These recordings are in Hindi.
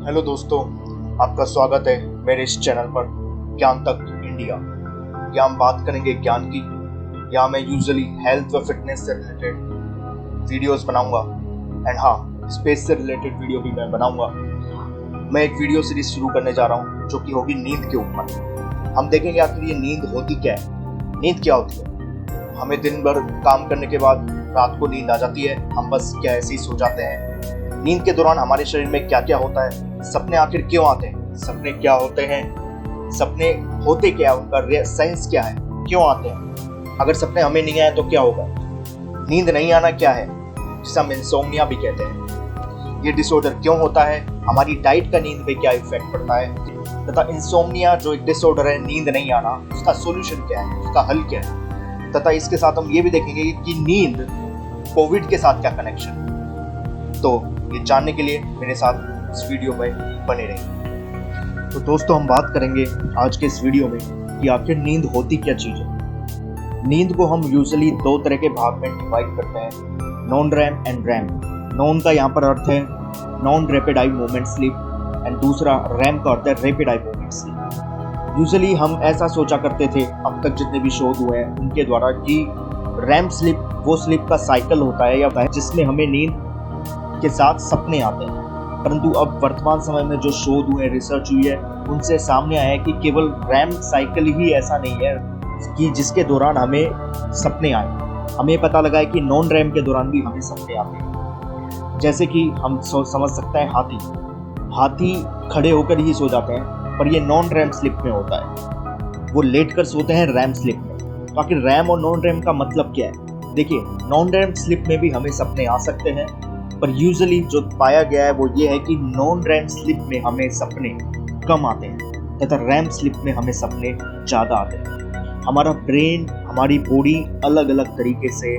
हेलो दोस्तों, आपका स्वागत है मेरे इस चैनल पर ज्ञान तक इंडिया। यहाँ हम बात करेंगे ज्ञान की। यहाँ मैं यूजुअली हेल्थ व फिटनेस से रिलेटेड वीडियोस बनाऊंगा एंड हाँ, स्पेस से रिलेटेड वीडियो भी मैं बनाऊंगा। मैं एक वीडियो सीरीज शुरू करने जा रहा हूँ जो कि होगी नींद के ऊपर। हम देखेंगे आखिर ये नींद होती क्या है, नींद क्या होती है। हमें दिन भर काम करने के बाद रात को नींद आ जाती है, हम बस क्या ऐसे ही सो जाते हैं। नींद के दौरान हमारे शरीर में क्या क्या होता है, सपने आखिर क्यों आते हैं, सपने क्या होते हैं, सपने होते क्या, उनका साइंस क्या है, क्यों आते हैं, अगर सपने हमें नहीं आए तो क्या होगा, नींद नहीं आना क्या है, जिसे हम इंसोम्निया भी कहते हैं, ये डिसऑर्डर क्यों होता है, हमारी डाइट का नींद पे क्या इफेक्ट पड़ता है, तथा इंसोम्निया जो एक डिसऑर्डर है, नींद नहीं आना, उसका सोल्यूशन क्या है, उसका हल क्या है, तथा इसके साथ हम ये भी देखेंगे कि नींद कोविड के साथ क्या कनेक्शन। तो ये जानने के लिए मेरे साथ इस वीडियो में बने रहिए। तो दोस्तों, हम बात करेंगे आज के इस वीडियो में कि आखिर नींद होती क्या चीज़ है। नींद को हम यूजुअली दो तरह के भाग में डिवाइड करते हैं, non RAM and RAM. Non का यहाँ पर अर्थ है non rapid eye movement sleep and दूसरा रैम का अर्थ है rapid eye movement sleep. Usually हम ऐसा सोचा करते थे अब तक जितने भी शोध हुए हैं उनके द्वारा कि रैम स्लीप वो स्लीप का साइकिल होता है या जिसमें हमें नींद के साथ सपने आते हैं। परंतु अब वर्तमान समय में जो शोध हुए, रिसर्च हुई है, उनसे सामने आया है कि केवल रैम साइकिल ही ऐसा नहीं है कि जिसके दौरान हमें सपने आए। हमें पता लगा है कि नॉन रैम के दौरान भी हमें सपने आते हैं। जैसे कि हम समझ सकते हैं हाथी खड़े होकर ही सो जाते हैं, पर ये नॉन रैम स्लीप में होता है, वो लेट कर सोते हैं रैम स्लीप में। तो आखिर रैम और नॉन रैम का मतलब क्या है? देखिए, नॉन रैम स्लीप में भी हमें सपने आ सकते हैं, पर यूजुअली जो पाया गया है वो ये है कि नॉन रैम स्लीप में हमें सपने कम आते हैं तथा रैम स्लीप में हमें सपने ज़्यादा आते हैं। हमारा ब्रेन, हमारी बॉडी अलग अलग तरीके से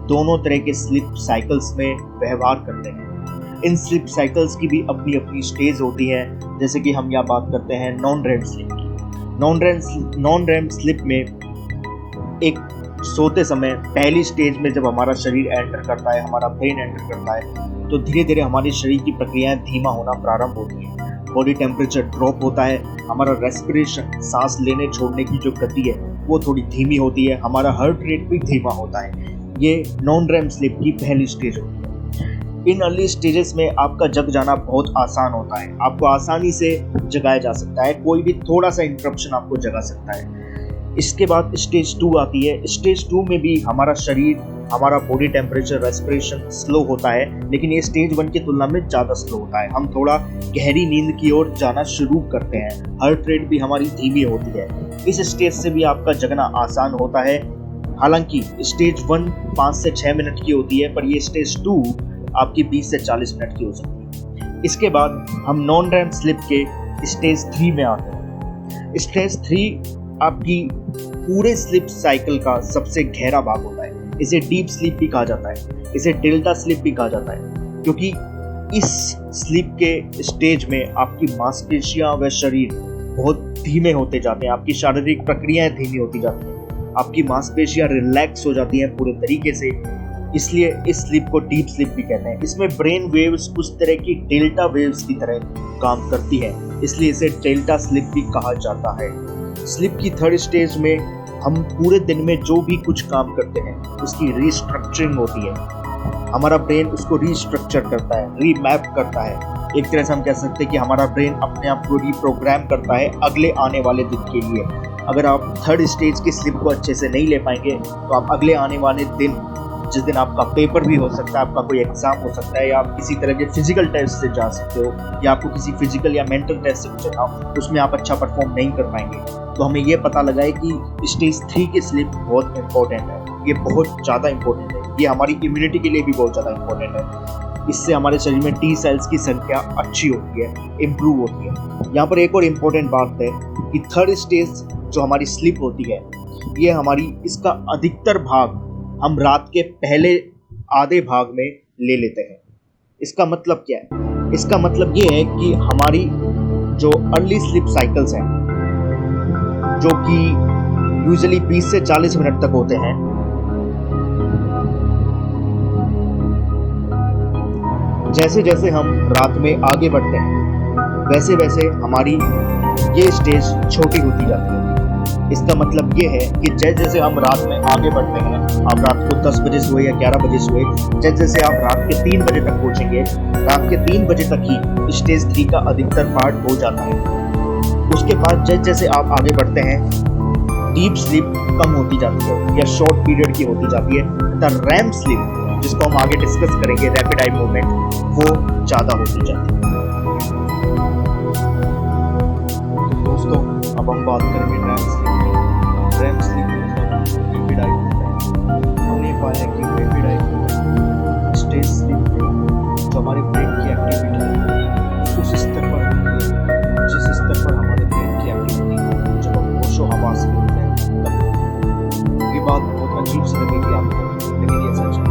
दोनों तरह के स्लीप साइकिल्स में व्यवहार करते हैं। इन स्लीप साइकिल्स की भी अपनी अपनी स्टेज होती है। जैसे कि हम यहाँ बात करते हैं नॉन रैम स्लीप की। नॉन रैम स्लीप में एक सोते समय पहली स्टेज में जब हमारा शरीर एंटर करता है, हमारा ब्रेन एंटर करता है, तो धीरे धीरे हमारे शरीर की प्रक्रियाएं धीमा होना प्रारंभ होती है। बॉडी टेम्परेचर ड्रॉप होता है, हमारा रेस्पिरेशन, सांस लेने छोड़ने की जो गति है वो थोड़ी धीमी होती है, हमारा हार्ट रेट भी धीमा होता है। ये नॉन रैम स्लीप की पहली स्टेज होती है। इन अर्ली स्टेजेस में आपका जग जाना बहुत आसान होता है, आपको आसानी से जगाया जा सकता है, कोई भी थोड़ा सा इंटरप्शन आपको जगा सकता है। इसके बाद स्टेज 2 आती है। स्टेज 2 में भी हमारा शरीर, हमारा बॉडी टेम्परेचर, रेस्पिरेशन स्लो होता है, लेकिन ये स्टेज 1 की तुलना में ज़्यादा स्लो होता है। हम थोड़ा गहरी नींद की ओर जाना शुरू करते हैं, हार्ट रेट भी हमारी धीमी होती है। इस स्टेज से भी आपका जगना आसान होता है। हालांकि स्टेज 1 5 से 6 मिनट की होती है, पर ये स्टेज 2 आपकी 20 से 40 मिनट की हो सकती है। इसके बाद हम नॉन रैम स्लीप के स्टेज 3 में आते हैं। स्टेज 3 आपकी पूरे स्लीप साइकिल का सबसे गहरा भाग होता है। इसे डीप स्लीप भी कहा जाता है, इसे डेल्टा स्लीप भी कहा जाता है, क्योंकि इस स्लीप के स्टेज में आपकी मांसपेशियां व शरीर बहुत धीमे होते जाते हैं, आपकी शारीरिक प्रक्रियाएं धीमी होती जाती हैं, आपकी मांसपेशियां रिलैक्स हो जाती हैं पूरे तरीके से। इसलिए इस स्लीप को डीप स्लीप भी कहते हैं। इसमें ब्रेन वेव्स उस तरह की डेल्टा वेव्स की तरह काम करती है, इसलिए इसे डेल्टा स्लीप भी कहा जाता है। स्लीप की थर्ड स्टेज में हम पूरे दिन में जो भी कुछ काम करते हैं उसकी रीस्ट्रक्चरिंग होती है। हमारा ब्रेन उसको रीस्ट्रक्चर करता है, रीमैप करता है। एक तरह से हम कह सकते हैं कि हमारा ब्रेन अपने आप को रीप्रोग्राम करता है अगले आने वाले दिन के लिए। अगर आप थर्ड स्टेज की स्लीप को अच्छे से नहीं ले पाएंगे तो आप अगले आने वाले दिन, जिस दिन आपका पेपर भी हो सकता है, आपका कोई एग्जाम हो सकता है, या आप किसी तरह के फिजिकल टेस्ट से जा सकते हो, या आपको किसी फिजिकल या मेंटल टेस्ट से गुजरना हो, उसमें आप अच्छा परफॉर्म नहीं कर पाएंगे। तो हमें ये पता लगा है कि स्टेज 3 की स्लीप बहुत इंपॉर्टेंट है, ये बहुत ज़्यादा इंपॉर्टेंट है, ये हमारी इम्यूनिटी के लिए भी बहुत ज़्यादा इंपॉर्टेंट है। इससे हमारे शरीर में टी सेल्स की संख्या अच्छी होती है, इम्प्रूव होती है। यहाँ पर एक और इम्पोर्टेंट बात है कि थर्ड स्टेज जो हमारी स्लीप होती है, ये हमारी, इसका अधिकतर भाग हम रात के पहले आधे भाग में ले लेते हैं। इसका मतलब क्या है? इसका मतलब ये है कि हमारी जो अर्ली स्लीप साइकिल्स हैं, जो कि यूजुअली 20 से 40 मिनट तक होते हैं, जैसे जैसे हम रात में आगे बढ़ते हैं वैसे वैसे हमारी ये स्टेज छोटी होती जाती है। इसका मतलब ये है कि जैसे जैसे हम रात में आगे बढ़ते हैं, आप रात को 10 बजे सोए या 11 बजे सोए, जैसे जैसे आप रात के 3 बजे तक पहुंचेंगे, रात के 3 बजे तक ही स्टेज 3 का अधिकतर पार्ट हो जाता है। उसके बाद जैसे जैसे आप आगे बढ़ते हैं, डीप स्लीप कम होती जाती है या शॉर्ट पीरियड की होती जाती है, तथा रैम स्लीप, जिसको हम आगे डिस्कस करेंगे, रैपिड आई मूवमेंट, वो ज़्यादा होती जाती है। दोस्तों, अब हम बात करेंगे रैम स्लीप की। रैम स्लीप मतलब रैपिड आई मूवमेंट। हमने पाया कि rapid eye movement stage sleep में जो हमारे ब्रेन की एक्टिविटी है उस स्तर पर होती है जिस स्तर पर हमारे ब्रेन की एक्टिविटी जब हम होशो हवास में होते हैं तब। ये बात बहुत अजीब सी लगेगी आपको, लेकिन ये सच है।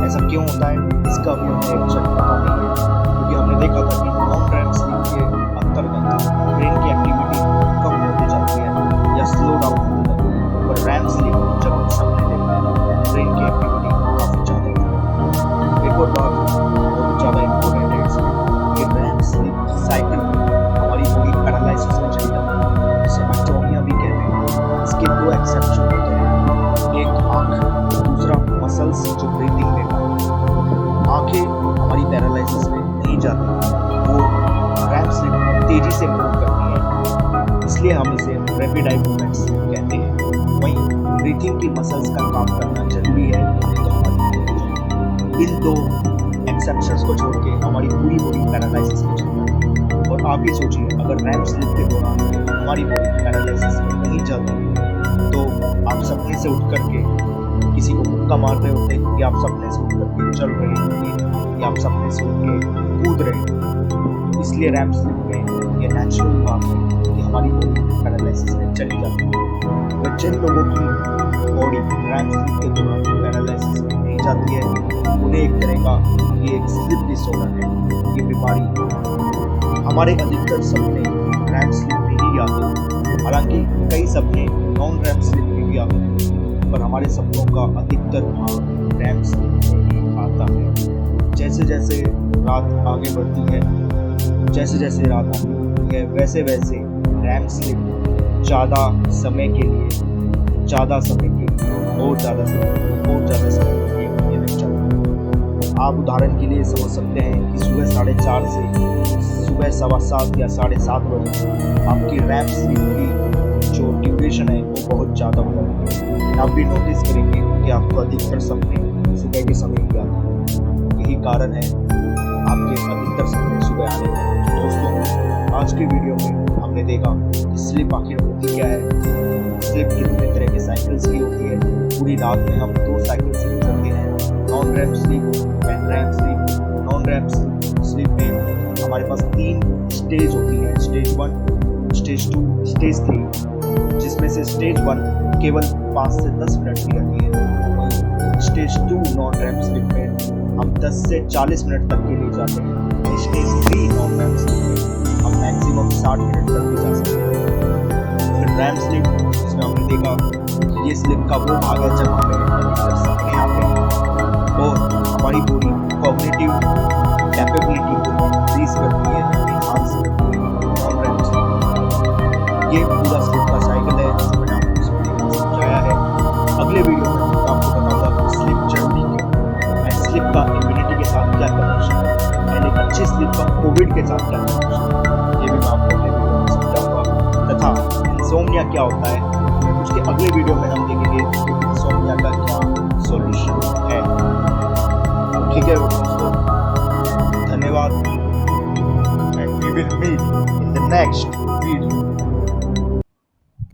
ऐसा क्यों होता है इसका भी हमें एग्जैक्ट पता नहीं है, क्योंकि हमने देखा था कि नॉन रैम स्लीप के अंतर्गत ब्रेन की एक्टिविटी कम होती जाती है या स्लो डाउन होती जाती है, पर रैम स्लीप जब हम सपने देखते हैं ब्रेन की एक्टिविटी काफ़ी ज़्यादा होती है। एक और बात बहुत ज़्यादा इम्पोर्टेंट है इसमें कि रैम स्लीप साइकिल हमारी बॉडी पैरालिसिस में चली जाती है, जिसे एटोनिया भी कहते हैं। इसके 2 एक्सेप्शन होते हैं, एक आँख, दूसरा मसल्स जो ब्रीथिंग में आँखें हमारी पैरालिसिस में नहीं जाती, वो रैम स्लीप तेजी से मूव करती है, इसलिए हम इसे रैपिड आई मूवमेंट्स कहते हैं। वहीं ब्रीथिंग की मसल्स का काम करना जरूरी है, नहीं तो हमारी इन 2 एक्सेप्शंस को छोड़ के हमारी पूरी बॉडी पैरालिसिस में चली जाती है। और आप ही सोचिए, अगर रैम स्लीप के दौरान हमारी बॉडी पैरालिसिस में नहीं जाती तो आप सपने से उठ करके किसी को मुक्का मार रहे होते, या आप सपने से उठ करके चल रहे होते, या आप सपने से उठ के कूद रहे होते। इसलिए रैम स्लीप में ये नेचुरल बात है कि हमारी बॉडी पैरालिसिस में चली जाती है। और जिन लोगों की बॉडी रैम स्लीप के दौरान पैरालिसिस में नहीं जाती है, उन्हें एक तरह का ये एक स्लीप डिसऑर्डर है, ये बीमारी। हमारे अधिकतर सपने रैम स्लीप में ही आते हैं, हालांकि कई सपने नॉन रैम स्लीप में भी आते हैं, पर हमारे सपनों का अधिकतर भाग रैम स्लीप में ही आता है। जैसे जैसे रात आगे बढ़ती है, जैसे जैसे रात आगे बढ़ती है, वैसे वैसे रैम स्लीप ज़्यादा समय के लिए बहुत ज़्यादा समय के लिए होने लग जाती है। आप उदाहरण के लिए समझ सकते हैं कि सुबह 4:30 से सुबह 7:15 या 7:30 बजे आपकी रैम स्लीप की जो ड्यूरेशन है वो बहुत ज़्यादा हो जाती है। आप भी नोटिस करेंगे कि आपको अधिकतर सपने सुबह के समय ही आते हैं। यही कारण है आपके अधिकतर सपने सुबह आने का। दोस्तों, आज की वीडियो में हमने देखा कि स्लीप आखिर होती क्या है, स्लीप कितने तरह के साइकिल्स की होती है। पूरी रात में हम 2 साइकिल से गुजरते हैं, non REM sleep and REM sleep. Non REM sleep में हमारे पास 3 स्टेज होती है, स्टेज 1, स्टेज 2, स्टेज 3, जिसमें से स्टेज 1 केवल 5 से 10 मिनट की रहती है। स्टेज 2 नॉन रैम स्लीप में हम 10 से 40 मिनट तक के लिए जाते हैं। स्टेज 3 नॉन रैम स्लीप में हम मैक्सिमम 60 मिनट तक भी जा सकते हैं। फिर रैम स्लीप, जिसमें हमने देखा कि ये स्लीप का वो भाग है जब हमें अधिकतर सपने आते हैं और हमारी पूरी कॉग्निटिव कैपेबिलिटी को इंक्रीज करती है, एनहांस करती है नॉन रैम स्लीप। ये पूरा स्लीप का साइकिल है जिसे मैंने आपको इस वीडियो में समझाया है। अगले वीडियो में मैं आपको बताऊंगा कि स्लीप जर्नी क्यों एंड स्लीप का इम्यूनिटी के साथ क्या कनेक्शन है, एंड एक अच्छी स्लीप का कोविड के साथ क्या कनेक्शन है, ये भी मैं आपको अगले वीडियो में समझाऊंगा। तथा इंसोम्निया क्या होता है, उसके अगले वीडियो में हम देखेंगे इंसोम्निया का क्या सॉल्यूशन है। ठीक है दोस्तों, धन्यवाद, and we will meet in the next video.